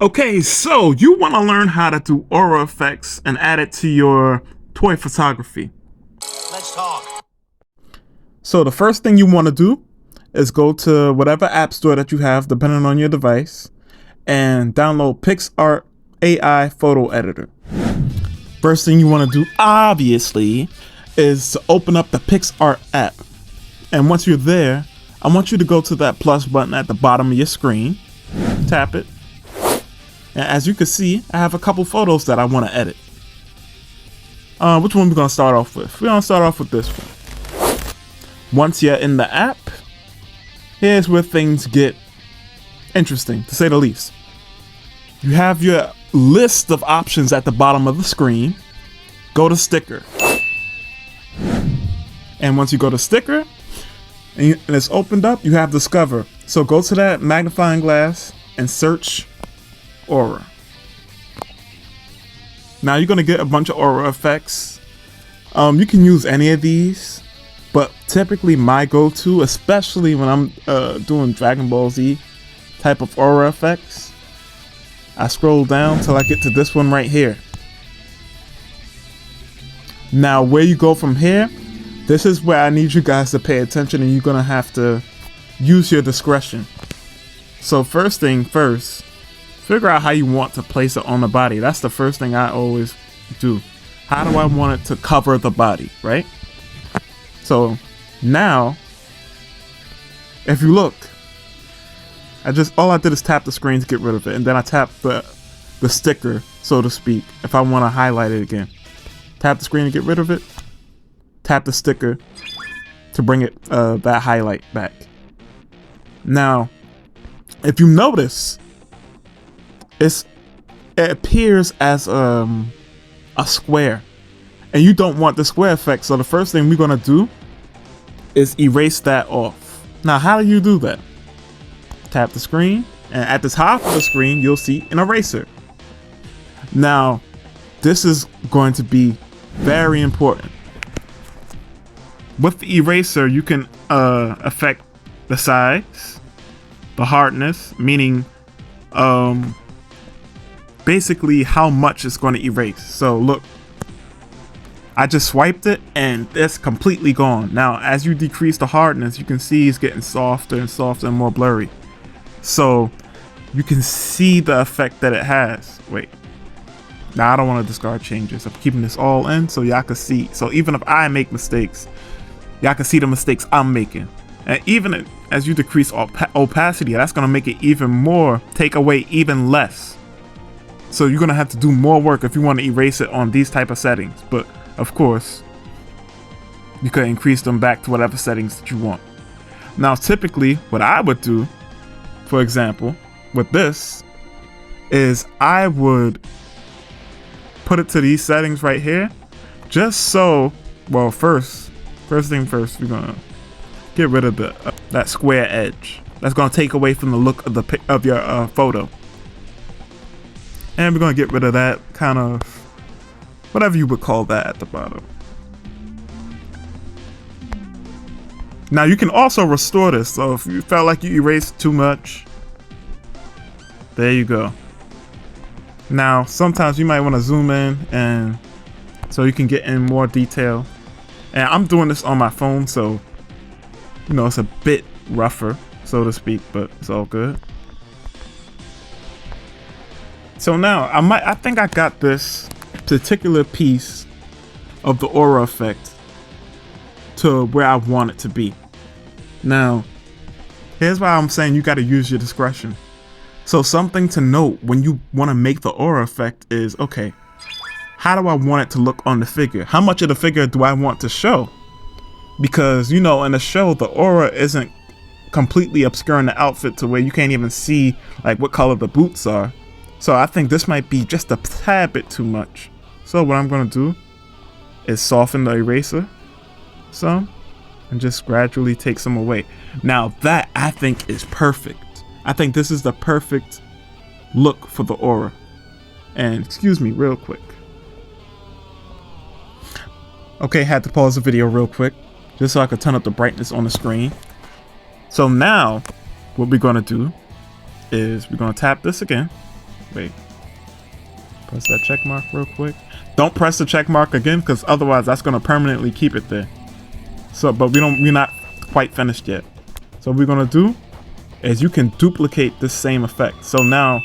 Okay, so you want to learn how to do aura effects and add it to your toy photography. Let's talk. So the first thing you want to do is go to whatever app store that you have, depending on your device, and download Picsart AI photo editor. First thing you want to do, obviously, is to open up the Picsart app. And once you're there, I want you to go to that plus button at the bottom of your screen, tap it. And as you can see, I have a couple photos that I want to edit. Which one we're going to start off with? We're going to start off with this one. Once you're in the app, here's where things get interesting, to say the least. You have your list of options at the bottom of the screen. Go to sticker. And once you go to sticker, and it's opened up, you have discover. So go to that magnifying glass and search aura. Now you're gonna get a bunch of aura effects. You can use any of these, but typically my go-to, especially when I'm doing Dragon Ball Z type of aura effects, I scroll down till I get to this one right here. Now where you go from here, this is where I need you guys to pay attention, and you're gonna have to use your discretion. So first thing first, figure out how you want to place it on the body. That's the first thing I always do. How do I want it to cover the body, right? So now, if you look, all I did is tap the screen to get rid of it, and then I tap the sticker, so to speak, if I want to highlight it again. Tap the screen to get rid of it. Tap the sticker to bring it that highlight back. Now, if you notice, it appears as a square, and you don't want the square effect. So the first thing we're gonna do is erase that off. Now, how do you do that? Tap the screen, and at the top of the screen, you'll see an eraser. Now, this is going to be very important. With the eraser, you can affect the size, the hardness, meaning basically how much it's going to erase. So look, I just swiped it and it's completely gone. Now as you decrease the hardness, you can see it's getting softer and softer and more blurry. So you can see the effect that it has. Wait, now I don't want to discard changes. I'm keeping this all in so y'all can see. So even if I make mistakes, y'all can see the mistakes I'm making. And even as you decrease opacity, that's going to make it even more, take away even less. So you're going to have to do more work if you want to erase it on these type of settings. But of course, you could increase them back to whatever settings that you want. Now, typically what I would do, for example, with this, is I would put it to these settings right here, just so, well, first thing first, we're gonna get rid of that square edge. That's gonna take away from the look of your photo. And we're gonna get rid of that kind of, whatever you would call that at the bottom. Now you can also restore this. So if you felt like you erased too much, there you go. Now sometimes you might want to zoom in, and so you can get in more detail. And I'm doing this on my phone, so you know it's a bit rougher, so to speak, but it's all good. So now I think I got this particular piece of the aura effect to where I want it to be. Now, here's why I'm saying you got to use your discretion. So something to note when you want to make the aura effect is, okay, how do I want it to look on the figure? How much of the figure do I want to show? Because, you know, in the show, the aura isn't completely obscuring the outfit to where you can't even see like what color the boots are. So I think this might be just a tad bit too much. So what I'm going to do is soften the eraser some and just gradually take some away. Now that I think is perfect. I think this is the perfect look for the aura. And excuse me real quick. Okay, had to pause the video real quick just so I could turn up the brightness on the screen. So now what we're going to do is we're going to tap this again. Wait. Press that check mark real quick. Don't press the check mark again, because otherwise that's gonna permanently keep it there. So, but we're not quite finished yet. So what we're gonna do is you can duplicate this same effect. So now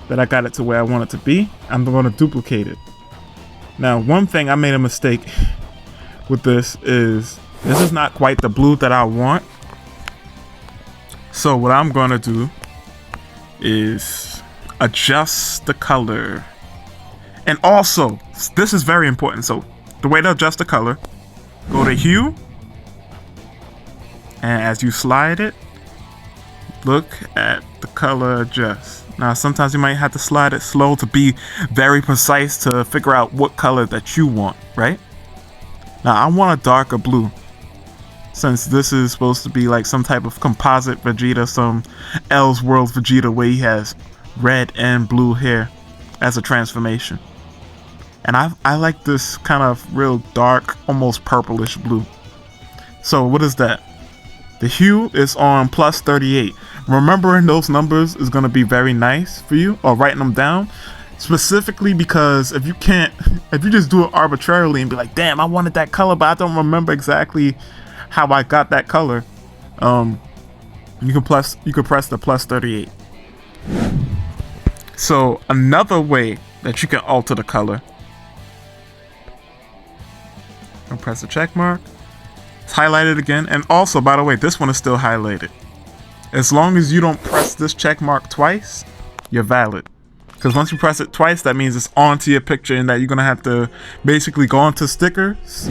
that I got it to where I want it to be, I'm gonna duplicate it. Now, one thing I made a mistake with this is not quite the blue that I want. So what I'm gonna do is adjust the color. And also, this is very important. So the way to adjust the color, go to hue, and as you slide it, look at the color adjust. Now sometimes you might have to slide it slow to be very precise to figure out what color that you want, right? Now I want a darker blue, since this is supposed to be like some type of composite Vegeta, some Elseworlds Vegeta where he has red and blue hair as a transformation. And I like this kind of real dark, almost purplish blue. So what is that? The hue is on plus 38. Remembering those numbers is going to be very nice for you, or writing them down. Specifically because if you just do it arbitrarily and be like, damn, I wanted that color, but I don't remember exactly how I got that color. You can press the plus 38. So another way that you can alter the color, and press the check mark. It's highlighted again, and also, by the way, this one is still highlighted. As long as you don't press this check mark twice, you're valid. Because once you press it twice, that means it's onto your picture, and that you're gonna have to basically go into stickers,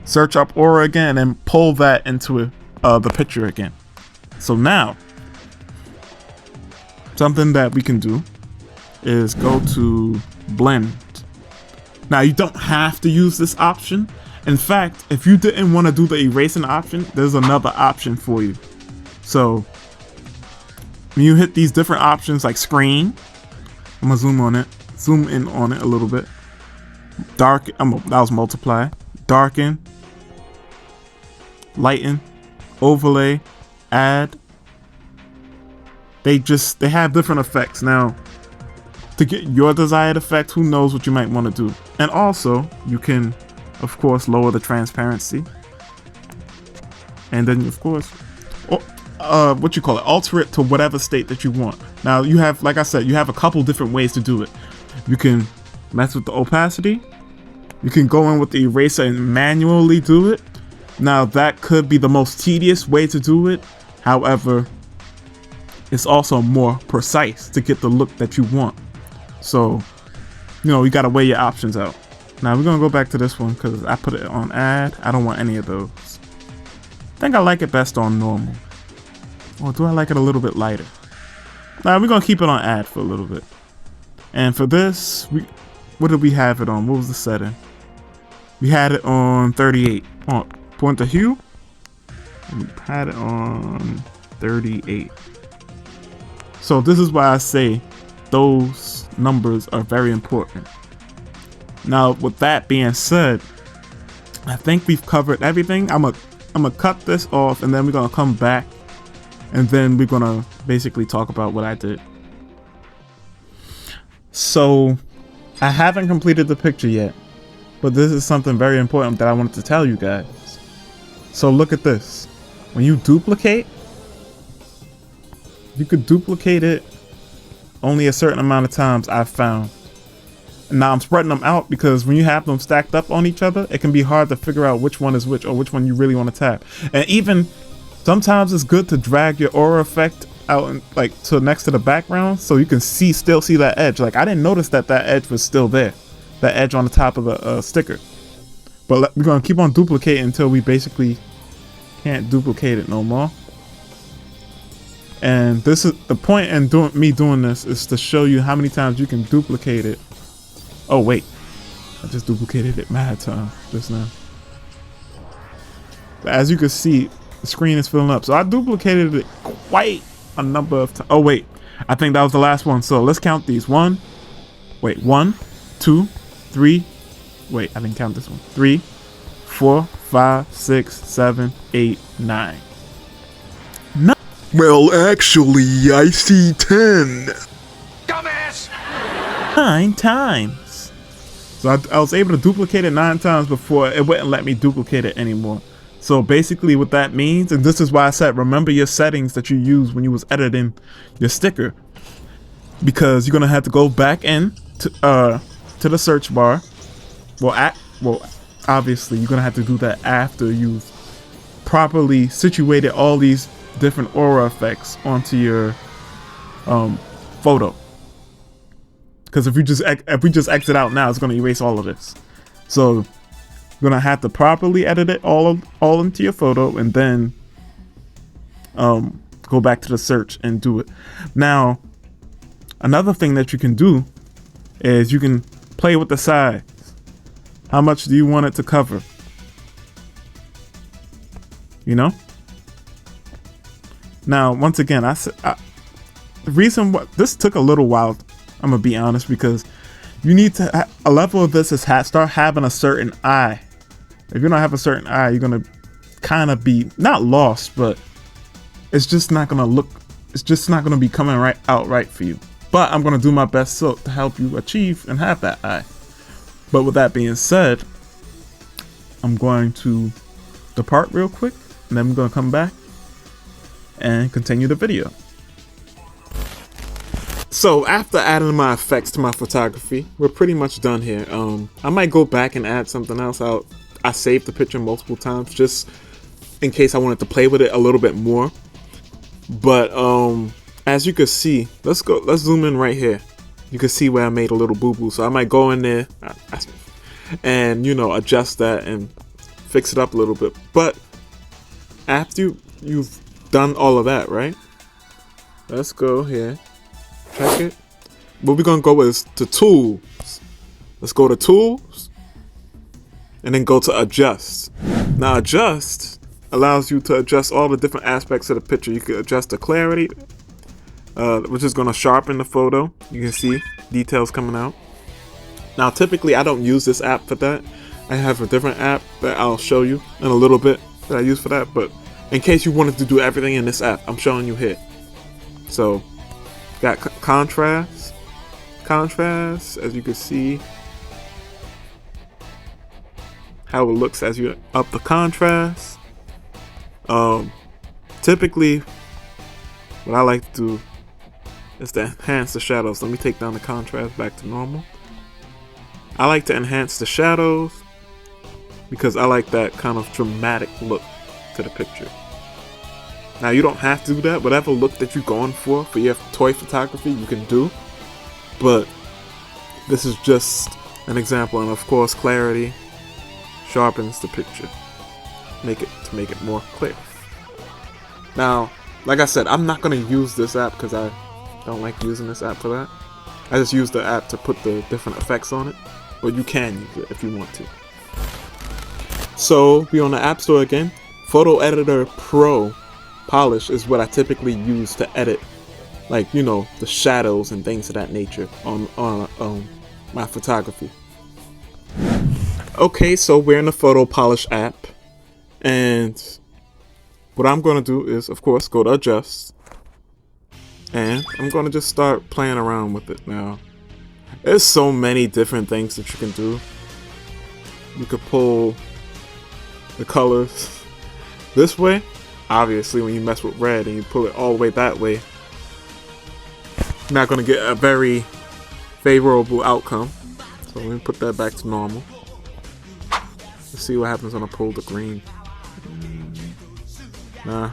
search up aura again, and pull that into the picture again. So now, something that we can do is go to blend. Now you don't have to use this option. In fact, if you didn't want to do the erasing option, there's another option for you. So when you hit these different options like screen, I'm gonna zoom in on it a little bit. That was multiply, darken, lighten, overlay, add. They have different effects. Now, to get your desired effect, who knows what you might want to do. And also, you can, of course, lower the transparency. And then, of course, alter it to whatever state that you want. Now, you have, like I said, you have a couple different ways to do it. You can mess with the opacity. You can go in with the eraser and manually do it. Now, that could be the most tedious way to do it. However, it's also more precise to get the look that you want. So, you gotta weigh your options out. Now we're gonna go back to this one because I put it on add. I don't want any of those. I think I like it best on normal. Or do I like it a little bit lighter? Now we're gonna keep it on add for a little bit. And for this, what did we have it on? What was the setting? We had it on 38. Point to hue. And we had it on 38. So this is why I say those numbers are very important. Now, with that being said, I think we've covered everything. I'm gonna cut this off, and then we're gonna come back, and then we're gonna basically talk about what I did. So, I haven't completed the picture yet, but this is something very important that I wanted to tell you guys. So look at this. When you duplicate, you could duplicate it only a certain amount of times, I've found. Now I'm spreading them out because when you have them stacked up on each other, it can be hard to figure out which one is which or which one you really want to tap. And even sometimes it's good to drag your aura effect out and like to next to the background so you can still see that edge. Like I didn't notice that edge was still there, that edge on the top of the sticker. But we're gonna keep on duplicating until we basically can't duplicate it no more. And this is the point in me doing this is to show you how many times you can duplicate it. Oh wait, I just duplicated it mad time just now. But as you can see, the screen is filling up. So I duplicated it quite a number of times. Oh wait, I think that was the last one. So let's count these. 1, 2, 3. Wait, I didn't count this one. 3, 4, 5, 6, 7, 8, 9. Well, actually, I see 10. dumbass! 9 times. So I was able to duplicate it 9 times before it wouldn't let me duplicate it anymore. So basically what that means, and this is why I said remember your settings that you used when you was editing your sticker, because you're gonna have to go back in to the search bar. Well, obviously you're gonna have to do that after you've properly situated all these different aura effects onto your photo. Because if we just exit out now, it's gonna erase all of this. So you're gonna have to properly edit it all into your photo, and then go back to the search and do it. Now, another thing that you can do is you can play with the size. How much do you want it to cover? You know? Now, once again, the reason why this took a little while, I'm gonna be honest, because you need to a level of this is start having a certain eye. If you don't have a certain eye, you're gonna kind of be not lost, but it's just not gonna look. It's just not gonna be coming right for you. But I'm gonna do my best to help you achieve and have that eye. But with that being said, I'm going to depart real quick, and then I'm gonna come back and continue the video. So after adding my effects to my photography, we're pretty much done here. I might go back and add something else out. I saved the picture multiple times just in case I wanted to play with it a little bit more. But as you can see, let's zoom in right here. You can see where I made a little boo-boo. So I might go in there and, you know, adjust that and fix it up a little bit. But after you've done all of that, right? Let's go here. Check it. What we're gonna go is to tools. Let's go to tools and then go to adjust. Now adjust allows you to adjust all the different aspects of the picture. You can adjust the clarity, which is gonna sharpen the photo. You can see details coming out. Now typically I don't use this app for that. I have a different app that I'll show you in a little bit that I use for that, but in case you wanted to do everything in this app, I'm showing you here. So got contrast, as you can see how it looks as you up the contrast. Typically what I like to do is to enhance the shadows. Let me take down the contrast back to normal. I like to enhance the shadows because I like that kind of dramatic look to the picture. Now you don't have to do that. Whatever look that you're going for your toy photography, you can do. But this is just an example, and of course clarity sharpens the picture. Make it more clear. Now, like I said, I'm not gonna use this app because I don't like using this app for that. I just use the app to put the different effects on it. But you can use it if you want to. So be on the App Store again. Photo Editor Pro Polish is what I typically use to edit, like, you know, the shadows and things of that nature on my photography. Okay, so we're in the Photo Polish app, and what I'm going to do is, of course, go to Adjust, and I'm going to just start playing around with it now. There's so many different things that you can do. You could pull the colors this way. Obviously, when you mess with red and you pull it all the way that way, you're not going to get a very favorable outcome. So let me put that back to normal. Let's see what happens when I pull the green. Nah.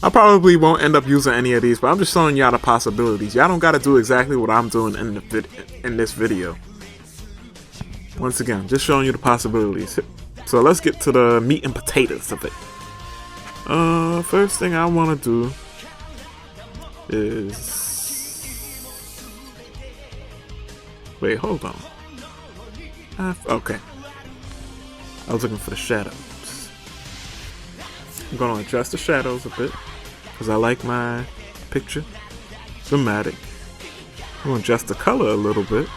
I probably won't end up using any of these, but I'm just showing y'all the possibilities. Y'all don't got to do exactly what I'm doing in this video. Once again, just showing you the possibilities. So let's get to the meat and potatoes of it. First thing I want to do is... Wait, hold on. Okay. I was looking for the shadows. I'm going to adjust the shadows a bit because I like my picture dramatic. I'm going to adjust the color a little bit.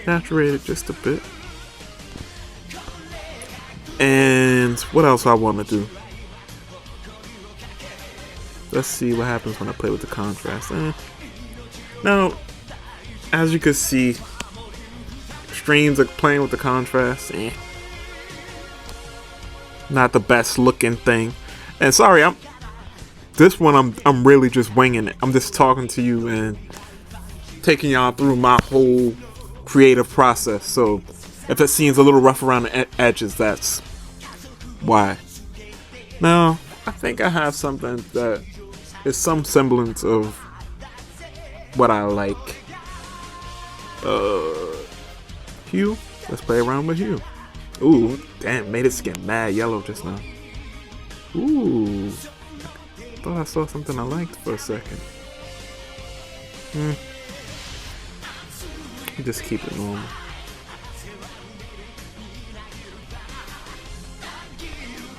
Saturate it just a bit. And what else I want to do? Let's see what happens when I play with the contrast. Now, as you can see, streams are playing with the contrast. Not the best looking thing. And sorry, I'm really just winging it. I'm just talking to you and taking y'all through my whole creative process. So if it seems a little rough around the edges, that's why. Now, I think I have something that is some semblance of what I like. Hue. Let's play around with hue. Ooh, damn, made it skin mad yellow just now. Ooh. Thought I saw something I liked for a second. Just keep it normal.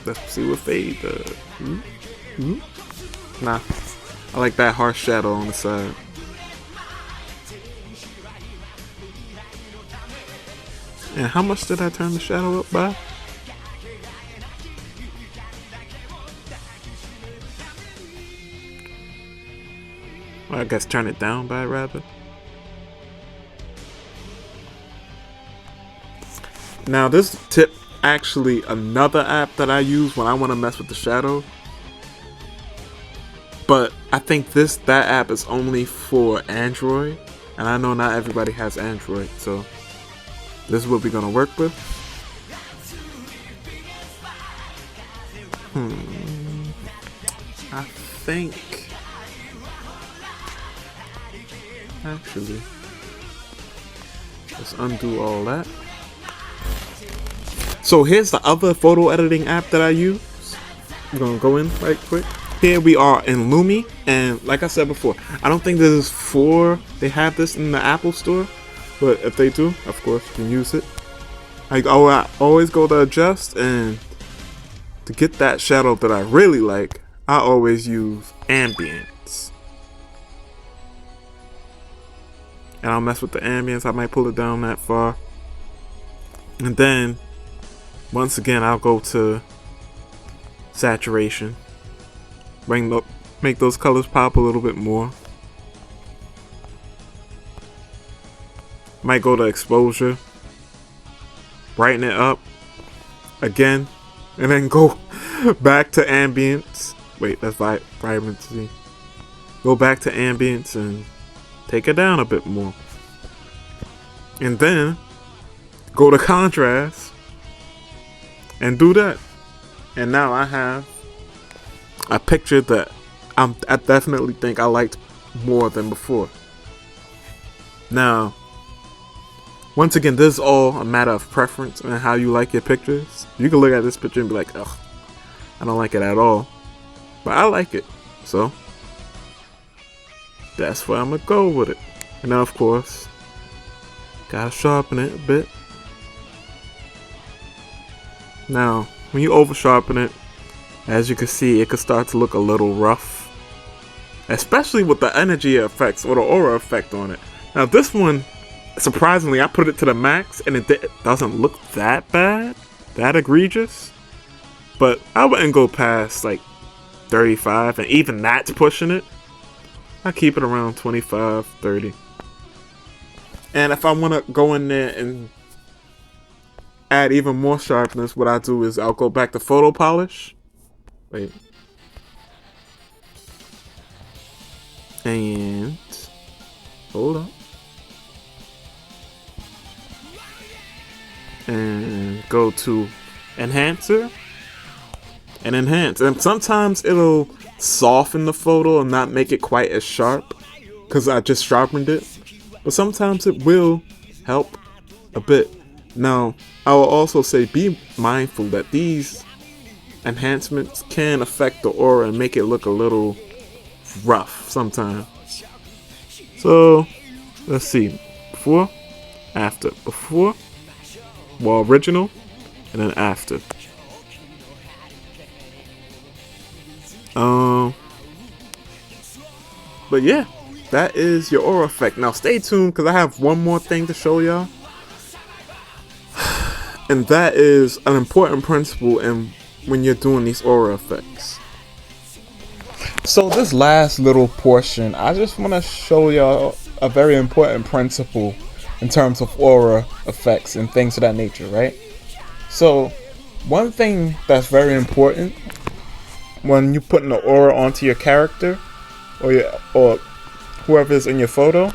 Let's see what fade does. Nah, I like that harsh shadow on the side. And how much did I turn the shadow up by? Well, I guess turn it down by rather. Now this tip actually another app that I use when I want to mess with the shadow. But I think that app is only for Android, and I know not everybody has Android, so this is what we're gonna work with. I think actually let's undo all that. So here's the other photo editing app that I use. I'm gonna go in right quick. Here we are in Lumi, and like I said before, I don't think they have this in the Apple Store, but if they do, of course you can use it. I always go to adjust, and to get that shadow that I really like, I always use Ambience. And I'll mess with the ambience. I might pull it down that far, and then once again I'll go to saturation. Make those colors pop a little bit more. Might go to exposure, brighten it up again, and then go back to ambience. Wait, that's vibrancy. Go back to ambience and take it down a bit more, and then go to contrast and do that. And now I have a picture that I definitely think I liked more than before. Now, once again, this is all a matter of preference and how you like your pictures. You can look at this picture and be like, ugh, I don't like it at all. But I like it. So, that's where I'm gonna go with it. And now, of course, gotta sharpen it a bit. Now, when you over sharpen it, as you can see, it could start to look a little rough, especially with the energy effects or the aura effect on it. Now this one, surprisingly, I put it to the max and it doesn't look that bad, that egregious, but I wouldn't go past like 35, and even that's pushing it. I keep it around 25, 30. And if I want to go in there and add even more sharpness, what I do is I'll go back to photo polish. Wait. And hold up. And go to enhancer and enhance. And sometimes it'll soften the photo and not make it quite as sharp because I just sharpened it. But sometimes it will help a bit. Now, I will also say be mindful that these enhancements can affect the aura and make it look a little rough sometimes. So, let's see. Before, after. Before, well, original, and then after. But yeah, that is your aura effect. Now stay tuned because I have one more thing to show y'all. And that is an important principle when you're doing these aura effects. So this last little portion, I just want to show y'all a very important principle in terms of aura effects and things of that nature, right? So one thing that's very important when you put an aura onto your character or whoever's in your photo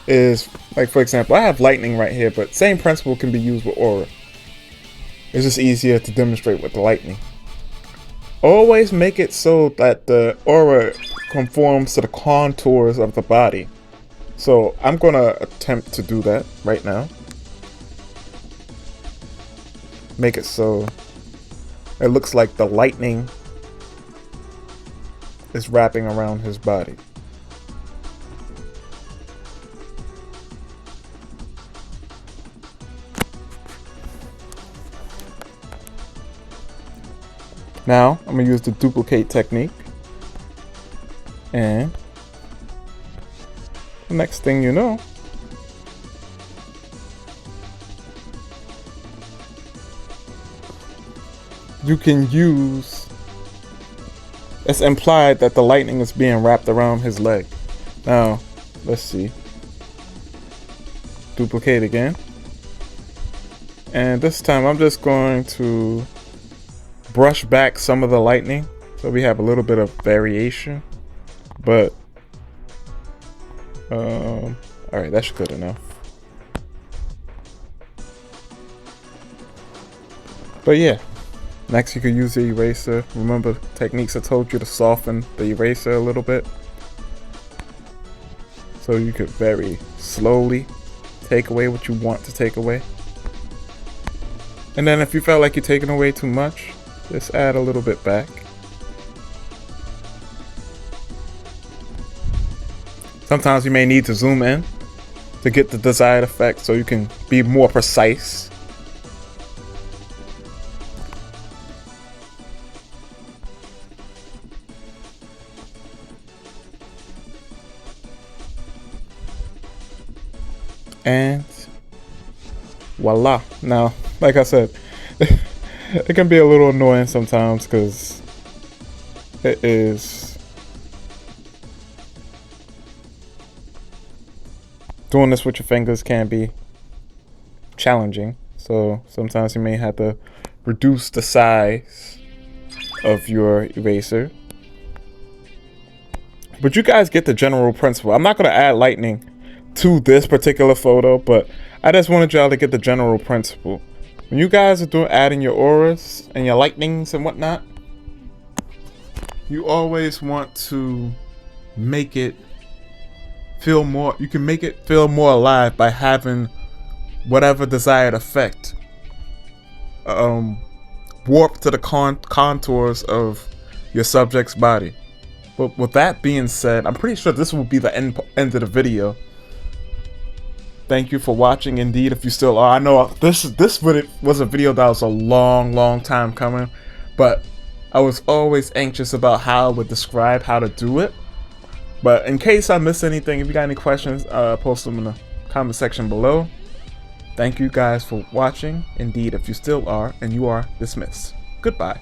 is, like, for example, I have lightning right here, but same principle can be used with aura. It's just easier to demonstrate with the lightning. Always make it so that the aura conforms to the contours of the body. So I'm gonna attempt to do that right now. Make it so it looks like the lightning is wrapping around his body. Now I'm gonna use the duplicate technique, and the next thing you know, you can use, it's implied that the lightning is being wrapped around his leg. Now let's see, duplicate again, and this time I'm just going to brush back some of the lightning so we have a little bit of variation, but alright, that's good enough. But yeah, next you could use the eraser. Remember techniques I told you to soften the eraser a little bit, so you could very slowly take away what you want to take away. And then if you felt like you're taking away too much, just add a little bit back. Sometimes you may need to zoom in to get the desired effect so you can be more precise. And voila. Now, like I said, it can be a little annoying sometimes because it is doing this with your fingers can be challenging. So sometimes you may have to reduce the size of your eraser. But you guys get the general principle. I'm not going to add lightning to this particular photo, but I just wanted y'all to get the general principle. When you guys are adding your auras and your lightnings and whatnot, you always want to make it feel more, you can make it feel more alive by having whatever desired effect warp to the contours of your subject's body. But with that being said, I'm pretty sure this will be the end of the video. Thank you for watching. Indeed, if you still are. I know this was a video that was a long time coming, but I was always anxious about how I would describe how to do it. But in case I missed anything, if you got any questions, post them in the comment section below. Thank you guys for watching. Indeed, if you still are, and you are dismissed. Goodbye.